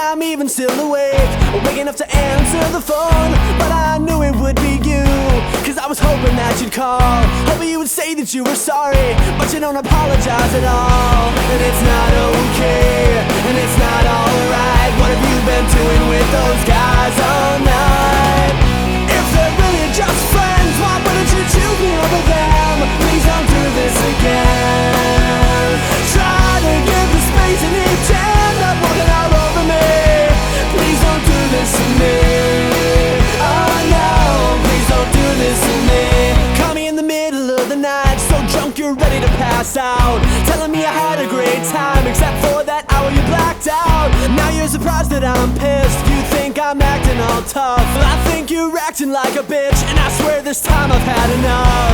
I'm even still awake, awake enough to answer the phone. But I knew it would be you, cause I was hoping that you'd call, hoping you would say that you were sorry, but you don't apologize at all. And it's not okay, and it's not alright. What have you been doing with those guys all night? If they're really just friends, why wouldn't you choose me over them? Please don't do this again. Try to give the space and each end up walking all over me. Please don't do this to me. Oh no, please don't do this to me. Call me in the middle of the night, so drunk you're ready to pass out, telling me I had a great time, except for that hour you blacked out. Now you're surprised that I'm pissed, you think I'm acting all tough. Well, I think you're acting like a bitch, and I swear this time I've had enough.